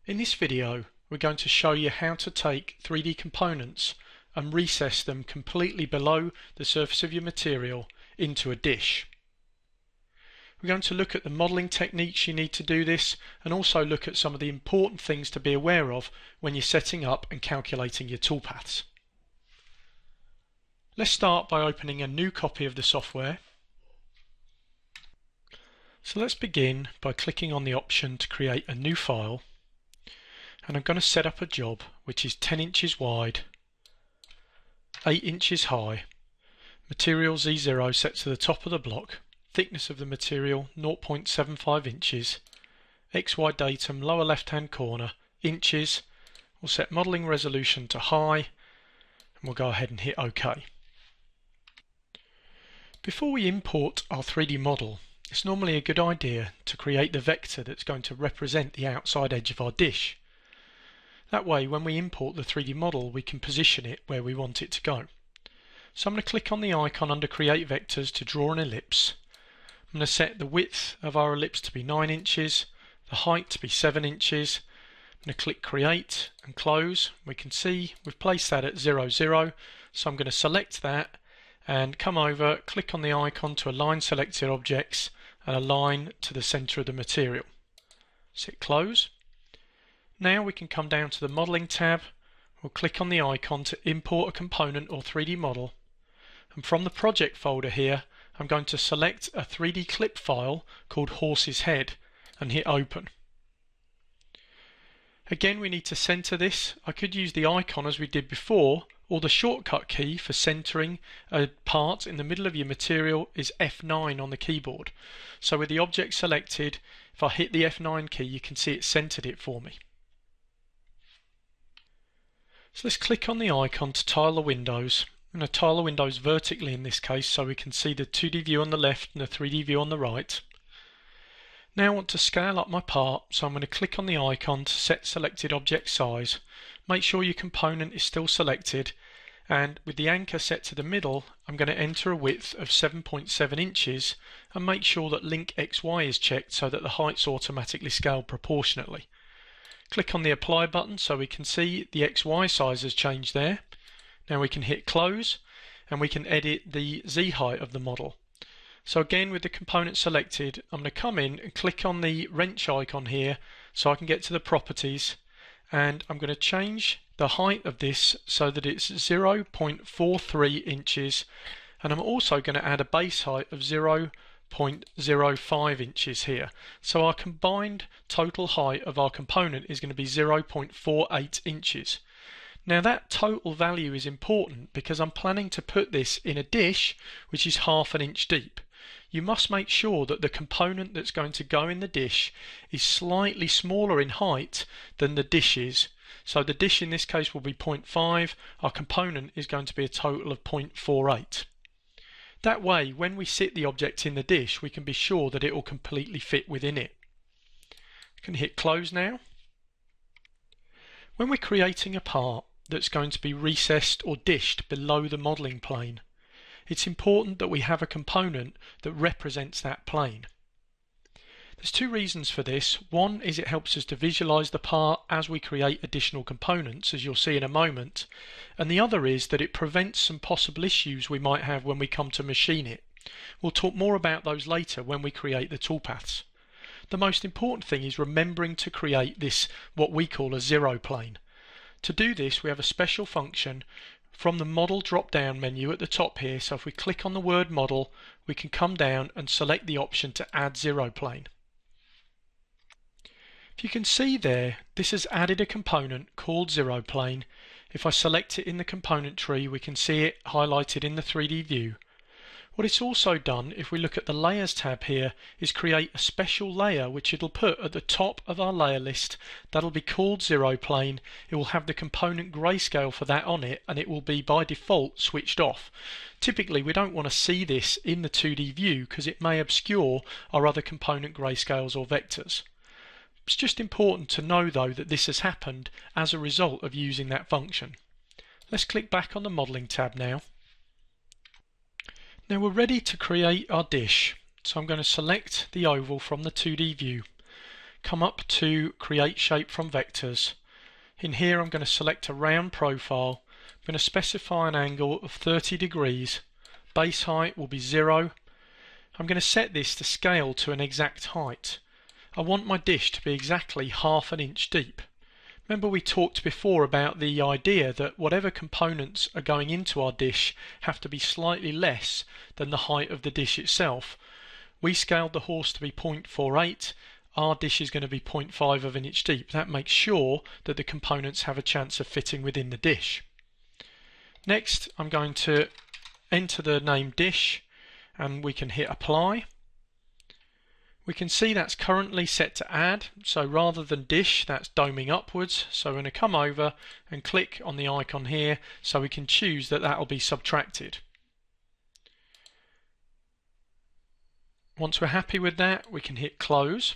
In this video, we're going to show you how to take 3D components and recess them completely below the surface of your material into a dish. We're going to look at the modelling techniques you need to do this, and also look at some of the important things to be aware of when you're setting up and calculating your toolpaths. Let's start by opening a new copy of the software. So let's begin by clicking on the option to create a new file, and I'm going to set up a job which is 10 inches wide, 8 inches high, material Z0 set to the top of the block, thickness of the material 0.75 inches, XY datum lower left hand corner, inches. We'll set modelling resolution to high, and we'll go ahead and hit OK. Before we import our 3D model, it's normally a good idea to create the vector that's going to represent the outside edge of our dish. That way, when we import the 3D model, we can position it where we want it to go. So I'm going to click on the icon under Create Vectors to draw an ellipse. I'm going to set the width of our ellipse to be 9 inches, the height to be 7 inches. I'm going to click Create and Close. We can see we've placed that at 0, 0. So I'm going to select that and come over, click on the icon to align selected objects and align to the center of the material. Hit Close. Now we can come down to the Modeling tab. We'll click on the icon to import a component or 3D model. And from the project folder here, I'm going to select a 3D clip file called Horse's Head and hit Open. Again, we need to center this. I could use the icon as we did before, or the shortcut key for centering a part in the middle of your material is F9 on the keyboard. So with the object selected, if I hit the F9 key, you can see it centered it for me. So let's click on the icon to tile the windows. I'm going to tile the windows vertically in this case so we can see the 2D view on the left and the 3D view on the right. Now I want to scale up my part, so I'm going to click on the icon to set selected object size. Make sure your component is still selected, and with the anchor set to the middle, I'm going to enter a width of 7.7 inches and make sure that Link XY is checked so that the height's automatically scaled proportionately. Click on the Apply button so we can see the XY size has changed there. Now we can hit Close and we can edit the Z height of the model. So again, with the component selected, I'm going to come in and click on the wrench icon here so I can get to the properties, and I'm going to change the height of this so that it's 0.43 inches, and I'm also going to add a base height of 0.05 inches here. So our combined total height of our component is going to be 0.48 inches. Now that total value is important because I'm planning to put this in a dish which is ½ inch deep. You must make sure that the component that's going to go in the dish is slightly smaller in height than the dish is. So the dish in this case will be 0.5, our component is going to be a total of 0.48. That way, when we sit the object in the dish, we can be sure that it will completely fit within it. You can hit Close now. When we're creating a part that's going to be recessed or dished below the modelling plane, it's important that we have a component that represents that plane. There's two reasons for this. One is it helps us to visualize the part as we create additional components, as you'll see in a moment, and the other is that it prevents some possible issues we might have when we come to machine it. We'll talk more about those later when we create the toolpaths. The most important thing is remembering to create this, what we call a zero plane. To do this, we have a special function from the model drop down menu at the top here. So if we click on the word model, we can come down and select the option to add zero plane. If you can see there, this has added a component called zero plane. If I select it in the component tree, we can see it highlighted in the 3D view. What it's also done, if we look at the Layers tab here, is create a special layer which it'll put at the top of our layer list. That'll be called zero plane. It will have the component grayscale for that on it, and it will be by default switched off. Typically we don't want to see this in the 2D view because it may obscure our other component grayscales or vectors. It's just important to know though that this has happened as a result of using that function. Let's click back on the Modeling tab now. Now we're ready to create our dish, so I'm going to select the oval from the 2D view. come up to Create Shape from Vectors. In here I'm going to select a round profile. I'm going to specify an angle of 30 degrees. Base height will be 0. I'm going to set this to scale to an exact height. I want my dish to be exactly ½ inch deep. Remember we talked before about the idea that whatever components are going into our dish have to be slightly less than the height of the dish itself. We scaled the horse to be 0.48. Our dish is going to be 0.5 of an inch deep. That makes sure that the components have a chance of fitting within the dish. Next, I'm going to enter the name dish and we can hit apply. We can see that's currently set to add, so rather than dish, that's doming upwards. So we're going to come over and click on the icon here so we can choose that that will be subtracted. Once we're happy with that, we can hit close.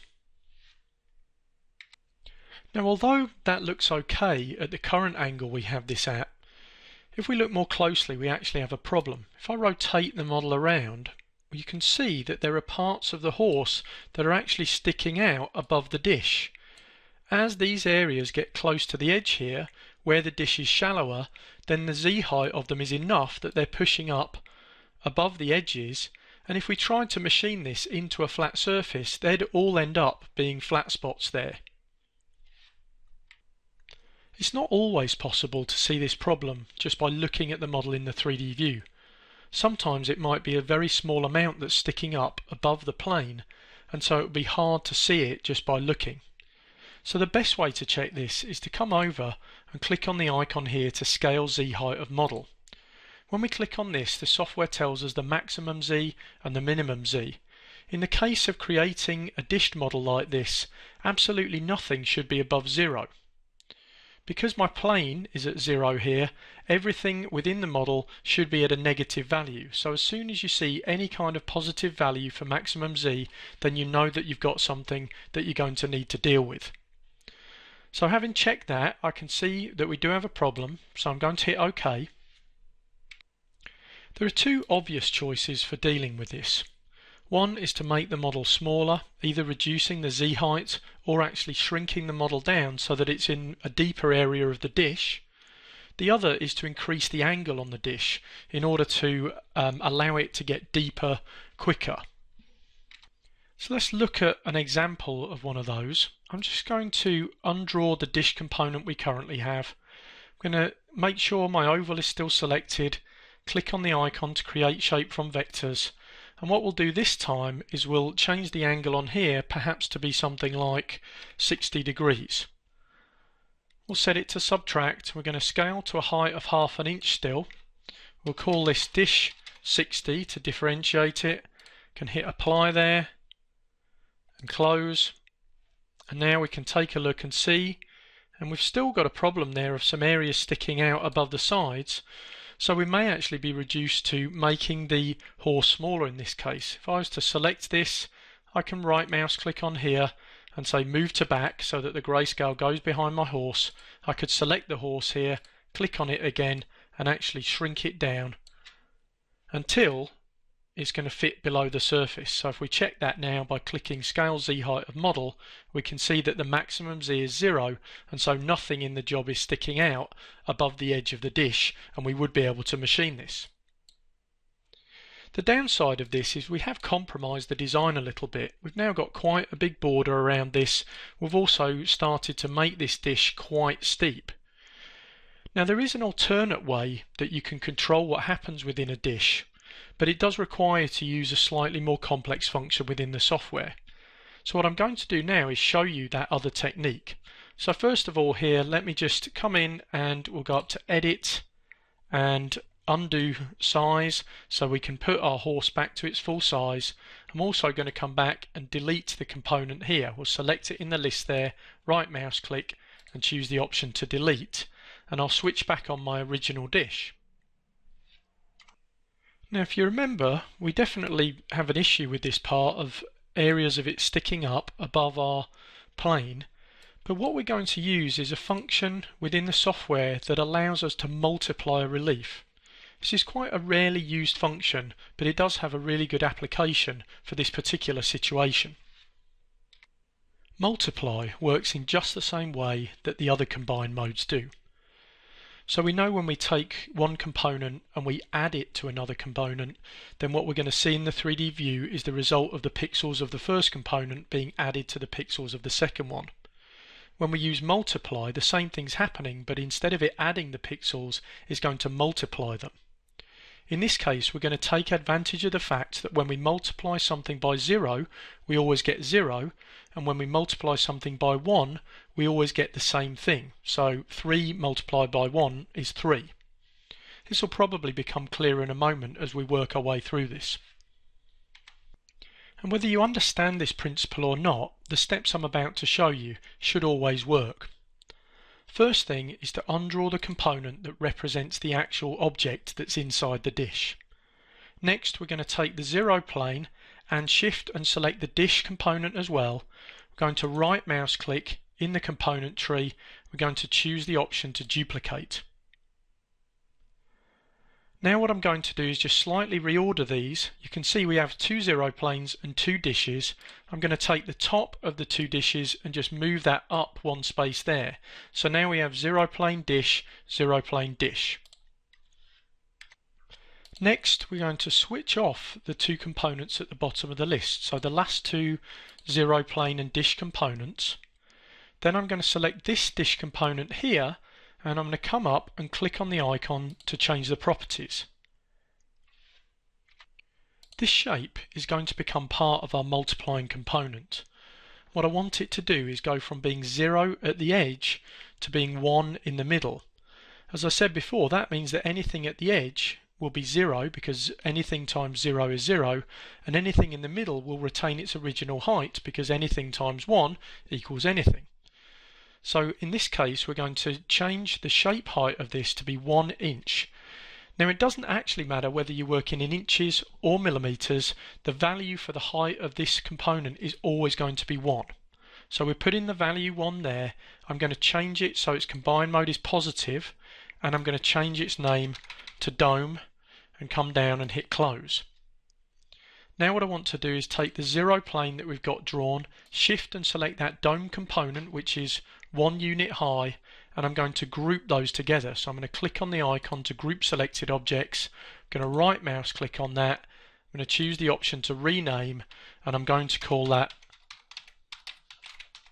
Now, although that looks okay at the current angle we have this at, if we look more closely, we actually have a problem. If I rotate the model around, you can see that there are parts of the horse that are actually sticking out above the dish. As these areas get close to the edge here, where the dish is shallower, then the Z height of them is enough that they're pushing up above the edges, and if we tried to machine this into a flat surface, they'd all end up being flat spots there. It's not always possible to see this problem just by looking at the model in the 3D view. Sometimes it might be a very small amount that's sticking up above the plane, and so it would be hard to see it just by looking. So the best way to check this is to come over and click on the icon here to scale Z height of model. When we click on this, the software tells us the maximum Z and the minimum Z. In the case of creating a dished model like this, absolutely nothing should be above 0. Because my plane is at 0 here, everything within the model should be at a negative value. So as soon as you see any kind of positive value for maximum Z, then you know that you've got something that you're going to need to deal with. So having checked that, I can see that we do have a problem, so I'm going to hit OK. There are two obvious choices for dealing with this. One is to make the model smaller, either reducing the Z height or actually shrinking the model down so that it's in a deeper area of the dish. The other is to increase the angle on the dish in order to allow it to get deeper quicker. So let's look at an example of one of those. I'm just going to undraw the dish component we currently have. I'm going to make sure my oval is still selected, click on the icon to create shape from vectors. And what we'll do this time is we'll change the angle on here perhaps to be something like 60 degrees. We'll set it to subtract. We're going to scale to a height of ½ an inch still. We'll call this dish 60 to differentiate it. Can hit apply there and close. And now we can take a look and see. And we've still got a problem there of some areas sticking out above the sides. So we may actually be reduced to making the horse smaller in this case. If I was to select this, I can right mouse click on here and say move to back so that the grayscale goes behind my horse. I could select the horse here, click on it again and actually shrink it down until it's going to fit below the surface. So if we check that now by clicking scale Z height of model, we can see that the maximum Z is 0 and so nothing in the job is sticking out above the edge of the dish and we would be able to machine this. The downside of this is we have compromised the design a little bit. We've now got quite a big border around this. We've also started to make this dish quite steep. Now there is an alternate way that you can control what happens within a dish, but it does require to use a slightly more complex function within the software. So what I'm going to do now is show you that other technique. So first of all here, let me just come in and we'll go up to Edit and Undo Size so we can put our horse back to its full size. I'm also going to come back and delete the component here. We'll select it in the list there, right mouse click and choose the option to delete, and I'll switch back on my original dish. Now if you remember, we definitely have an issue with this part of areas of it sticking up above our plane, but what we're going to use is a function within the software that allows us to multiply a relief. This is quite a rarely used function, but it does have a really good application for this particular situation. Multiply works in just the same way that the other combine modes do. So we know when we take one component and we add it to another component, then what we're going to see in the 3D view is the result of the pixels of the first component being added to the pixels of the second one. When we use multiply, the same thing's happening, but instead of it adding the pixels, it's going to multiply them. In this case, we're going to take advantage of the fact that when we multiply something by 0, we always get 0, and when we multiply something by 1, we always get the same thing. So 3 multiplied by 1 is 3. This will probably become clearer in a moment as we work our way through this. And whether you understand this principle or not, the steps I'm about to show you should always work. First thing is to undraw the component that represents the actual object that's inside the dish. Next, we're going to take the 0 plane and shift and select the dish component as well. We're going to right mouse click in the component tree. We're going to choose the option to duplicate. Now what I'm going to do is just slightly reorder these. You can see we have 2 0 planes and 2 dishes. I'm going to take the top of the 2 dishes and just move that up one space there. So now we have 0 plane dish, 0 plane dish. Next, we're going to switch off the 2 components at the bottom of the list. So the last 2 0 plane and dish components. Then I'm going to select this dish component here, and I'm going to come up and click on the icon to change the properties. This shape is going to become part of our multiplying component. What I want it to do is go from being 0 at the edge to being 1 in the middle. As I said before, that means that anything at the edge will be 0 because anything times 0 is 0, and anything in the middle will retain its original height because anything times 1 equals anything. So in this case, we're going to change the shape height of this to be 1 inch. Now it doesn't actually matter whether you work in inches or millimeters, the value for the height of this component is always going to be 1. So we put in the value 1 there. I'm going to change it so its combine mode is positive, and I'm going to change its name to dome and come down and hit close. Now what I want to do is take the 0 plane that we've got drawn, shift and select that dome component, which is 1 unit high, and I'm going to group those together. So I'm going to click on the icon to group selected objects. I'm going to right mouse click on that. I'm going to choose the option to rename, and I'm going to call that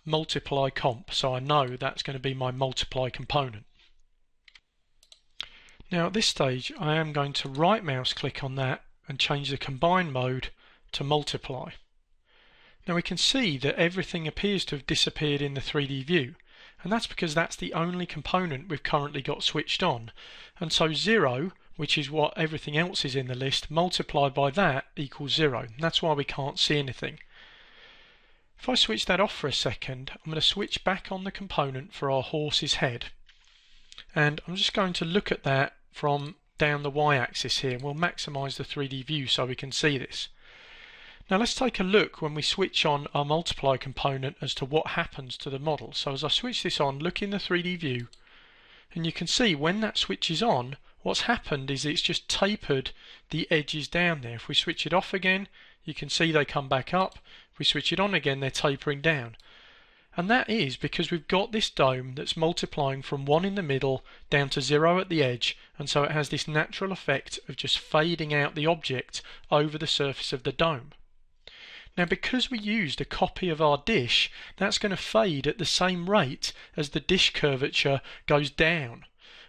multiply comp, so I know that's going to be my multiply component. Now at this stage I am going to right mouse click on that and change the combine mode to multiply. Now we can see that everything appears to have disappeared in the 3D view, and that's because that's the only component we've currently got switched on. And so 0, which is what everything else is in the list, multiplied by that equals 0. And that's why we can't see anything. If I switch that off for a second, I'm going to switch back on the component for our horse's head. And I'm just going to look at that from down the y-axis here, and we'll maximize the 3D view so we can see this. Now let's take a look when we switch on our multiply component as to what happens to the model. So as I switch this on, look in the 3D view, and you can see when that switches on, what's happened is it's just tapered the edges down there. If we switch it off again, you can see they come back up. If we switch it on again, they're tapering down. And that is because we've got this dome that's multiplying from 1 in the middle down to 0 at the edge, and so it has this natural effect of just fading out the object over the surface of the dome. Now because we used a copy of our dish, that's going to fade at the same rate as the dish curvature goes down.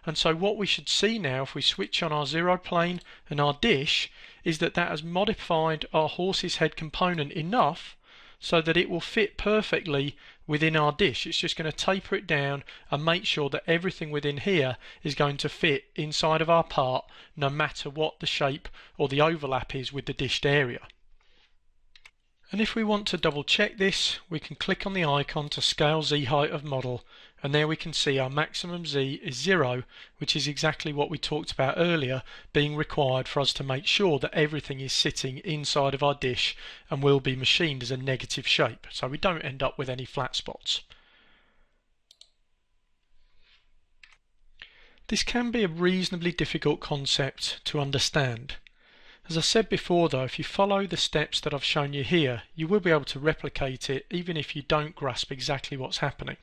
And so what we should see now if we switch on our 0 plane and our dish is that that has modified our horse's head component enough so that it will fit perfectly within our dish. It's just going to taper it down and make sure that everything within here is going to fit inside of our part, no matter what the shape or the overlap is with the dished area. And if we want to double check this, we can click on the icon to scale Z height of model, and there we can see our maximum Z is 0, which is exactly what we talked about earlier being required for us to make sure that everything is sitting inside of our dish and will be machined as a negative shape, so we don't end up with any flat spots. This can be a reasonably difficult concept to understand. As I said before though, if you follow the steps that I've shown you here, you will be able to replicate it even if you don't grasp exactly what's happening.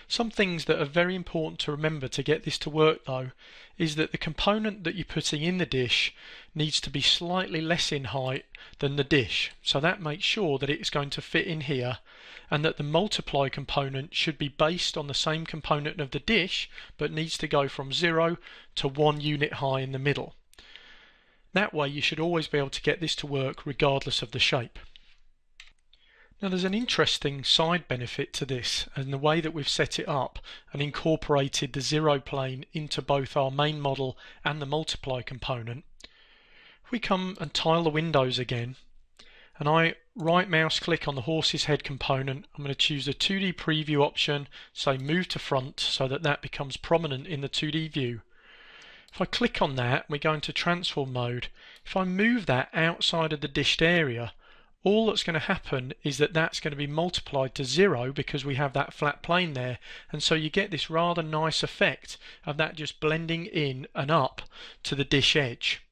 Some things that are very important to remember to get this to work though is that the component that you're putting in the dish needs to be slightly less in height than the dish, so that makes sure that it's going to fit in here, and that the multiply component should be based on the same component of the dish but needs to go from 0 to 1 unit high in the middle. That way you should always be able to get this to work regardless of the shape. Now there's an interesting side benefit to this, and the way that we've set it up and incorporated the 0 plane into both our main model and the multiply component. If we come and tile the windows again, and I right mouse click on the horse's head component, I'm going to choose the 2D preview option, say move to front, so that that becomes prominent in the 2D view. If I click on that, we go into transform mode. If I move that outside of the dished area, all that's going to happen is that that's going to be multiplied to 0 because we have that flat plane there, and so you get this rather nice effect of that just blending in and up to the dish edge.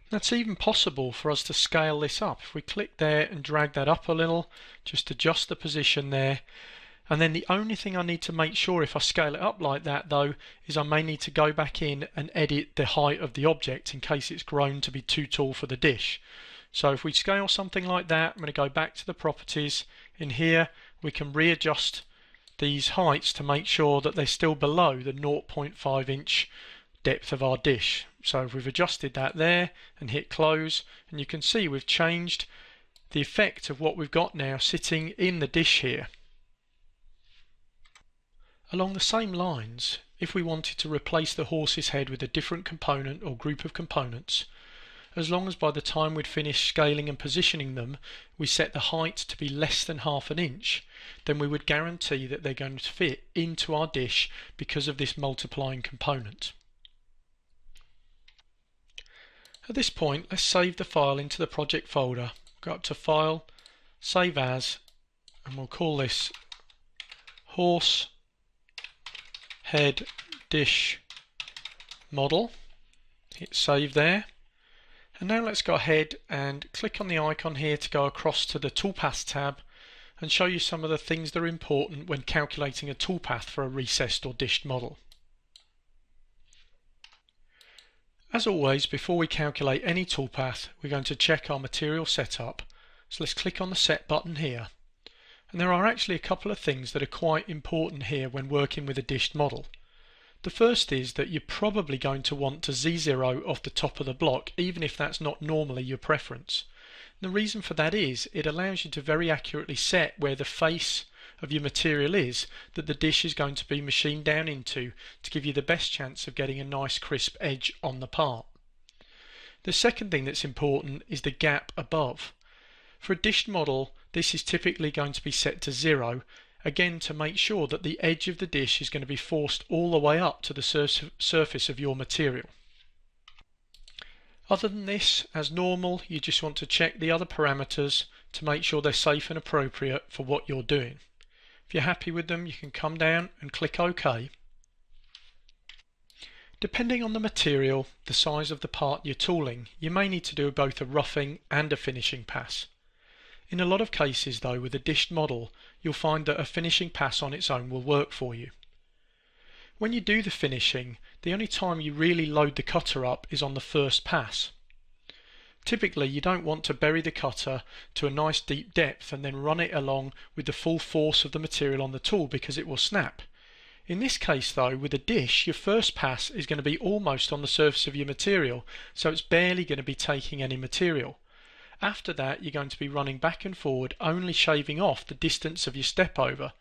That's even possible for us to scale this up. If we click there and drag that up a little, just adjust the position there, and then the only thing I need to make sure if I scale it up like that though is I may need to go back in and edit the height of the object in case it's grown to be too tall for the dish. So if we scale something like that, I'm going to go back to the properties. In here we can readjust these heights to make sure that they're still below the 0.5 inch depth of our dish. So if we've adjusted that there and hit close, and you can see we've changed the effect of what we've got now sitting in the dish here. Along the same lines, if we wanted to replace the horse's head with a different component or group of components, as long as by the time we'd finished scaling and positioning them we set the height to be less than ½ an inch, then we would guarantee that they're going to fit into our dish because of this multiplying component. At this point, let's save the file into the project folder. Go up to File, Save As, and we'll call this Horse Head Dish Model. Hit Save there. And now let's go ahead and click on the icon here to go across to the toolpath tab and show you some of the things that are important when calculating a toolpath for a recessed or dished model. As always, before we calculate any toolpath, we're going to check our material setup. So let's click on the Set button here. And there are actually a couple of things that are quite important here when working with a dished model. The first is that you're probably going to want to Z0 off the top of the block, even if that's not normally your preference. And the reason for that is it allows you to very accurately set where the face of your material is that the dish is going to be machined down into to give you the best chance of getting a nice crisp edge on the part. The second thing that's important is the gap above. For a dished model, this is typically going to be set to 0, again to make sure that the edge of the dish is going to be forced all the way up to the surface of your material. Other than this, as normal, you just want to check the other parameters to make sure they're safe and appropriate for what you're doing. If you're happy with them, you can come down and click OK. Depending on the material, the size of the part you're tooling, you may need to do both a roughing and a finishing pass. In a lot of cases though, with a dished model, you'll find that a finishing pass on its own will work for you. When you do the finishing, the only time you really load the cutter up is on the first pass. Typically you don't want to bury the cutter to a nice deep depth and then run it along with the full force of the material on the tool because it will snap. In this case though, with a dish, your first pass is going to be almost on the surface of your material, so it's barely going to be taking any material. After that you're going to be running back and forward, only shaving off the distance of your step over,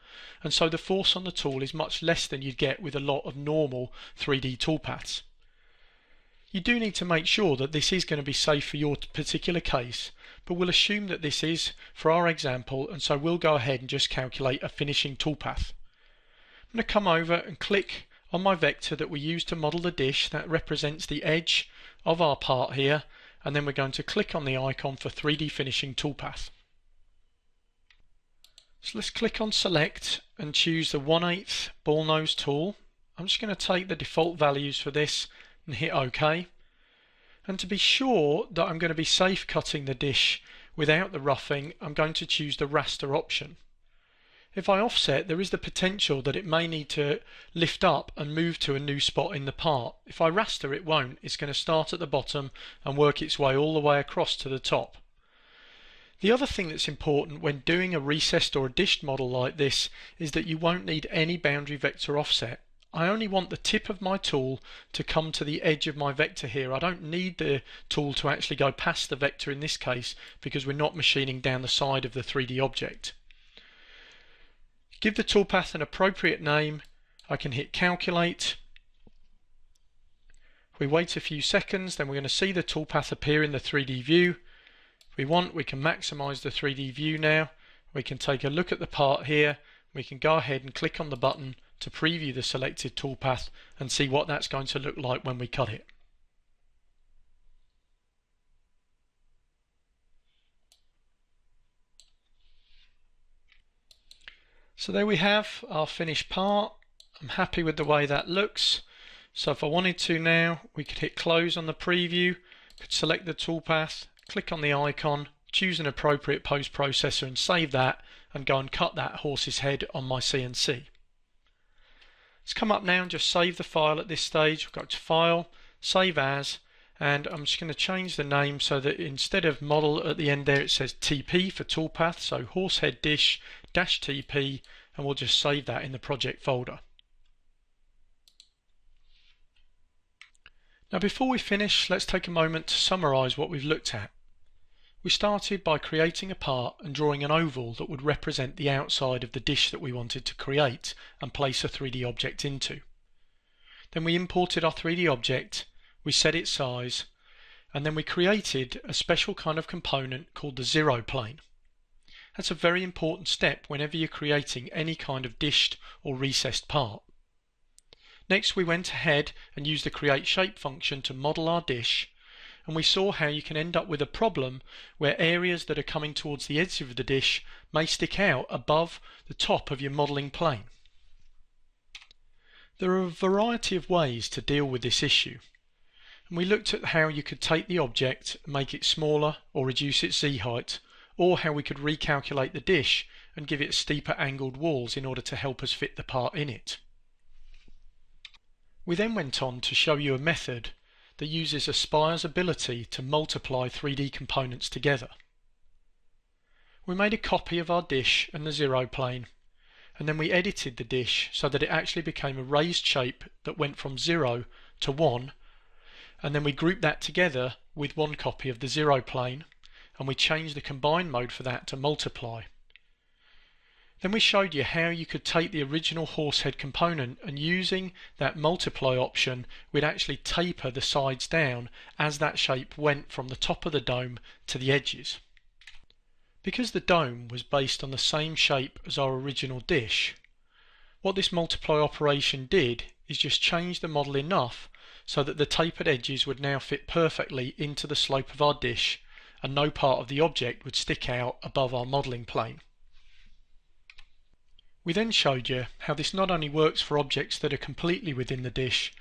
and so the force on the tool is much less than you'd get with a lot of normal 3D toolpaths. You do need to make sure that this is going to be safe for your particular case, but we'll assume that this is for our example, and so we'll go ahead and just calculate a finishing toolpath. I'm going to come over and click on my vector that we use to model the dish that represents the edge of our part here, and then we're going to click on the icon for 3D finishing toolpath. So let's click on select and choose the 1/8 ball nose tool. I'm just going to take the default values for this and hit OK. And to be sure that I'm going to be safe cutting the dish without the roughing, I'm going to choose the raster option. If I offset, there is the potential that it may need to lift up and move to a new spot in the part. If I raster, it won't. It's going to start at the bottom and work its way all the way across to the top. The other thing that's important when doing a recessed or a dished model like this is that you won't need any boundary vector offset. I only want the tip of my tool to come to the edge of my vector here. I don't need the tool to actually go past the vector in this case because we're not machining down the side of the 3D object. Give the toolpath an appropriate name. I can hit calculate. If we wait a few seconds, then we're going to see the toolpath appear in the 3D view. If we want, we can maximize the 3D view now. We can take a look at the part here. We can go ahead and click on the button to preview the selected toolpath and see what that's going to look like when we cut it. So there we have our finished part. I'm happy with the way that looks. So if I wanted to now, we could hit close on the preview, could select the toolpath, click on the icon, choose an appropriate post processor and save that, and go and cut that horse's head on my CNC. Let's come up now and just save the file at this stage. We'll go to File, Save As, and I'm just going to change the name so that instead of model at the end there it says TP for toolpath, so horsehead dish -TP, and we'll just save that in the project folder. Now before we finish, let's take a moment to summarize what we've looked at. We started by creating a part and drawing an oval that would represent the outside of the dish that we wanted to create and place a 3D object into. Then we imported our 3D object, we set its size, and then we created a special kind of component called the zero plane. That's a very important step whenever you're creating any kind of dished or recessed part. Next we went ahead and used the create shape function to model our dish, and we saw how you can end up with a problem where areas that are coming towards the edge of the dish may stick out above the top of your modeling plane. There are a variety of ways to deal with this issue, and we looked at how you could take the object, make it smaller or reduce its Z height, or how we could recalculate the dish and give it steeper angled walls in order to help us fit the part in it. We then went on to show you a method that uses a spire's ability to multiply 3D components together. We made a copy of our dish and the zero plane, and then we edited the dish so that it actually became a raised shape that went from 0 to 1, and then we grouped that together with one copy of the zero plane, and we changed the combine mode for that to multiply. Then we showed you how you could take the original horsehead component and using that multiply option we'd actually taper the sides down as that shape went from the top of the dome to the edges. Because the dome was based on the same shape as our original dish, what this multiply operation did is just change the model enough so that the tapered edges would now fit perfectly into the slope of our dish and no part of the object would stick out above our modelling plane. We then showed you how this not only works for objects that are completely within the dish,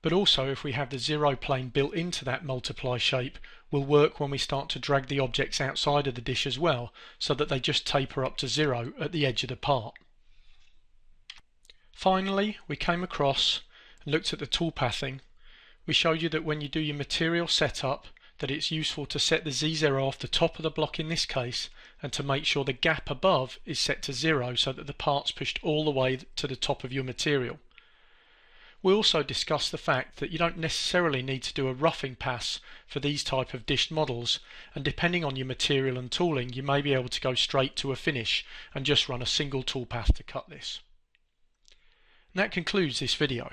but also if we have the zero plane built into that multiply shape, will work when we start to drag the objects outside of the dish as well, so that they just taper up to 0 at the edge of the part. Finally, we came across and looked at the toolpathing. We showed you that when you do your material setup, that it's useful to set the Z0 off the top of the block in this case, and to make sure the gap above is set to 0 so that the part's pushed all the way to the top of your material. We also discussed the fact that you don't necessarily need to do a roughing pass for these type of dished models, and depending on your material and tooling you may be able to go straight to a finish and just run a single toolpath to cut this. And that concludes this video.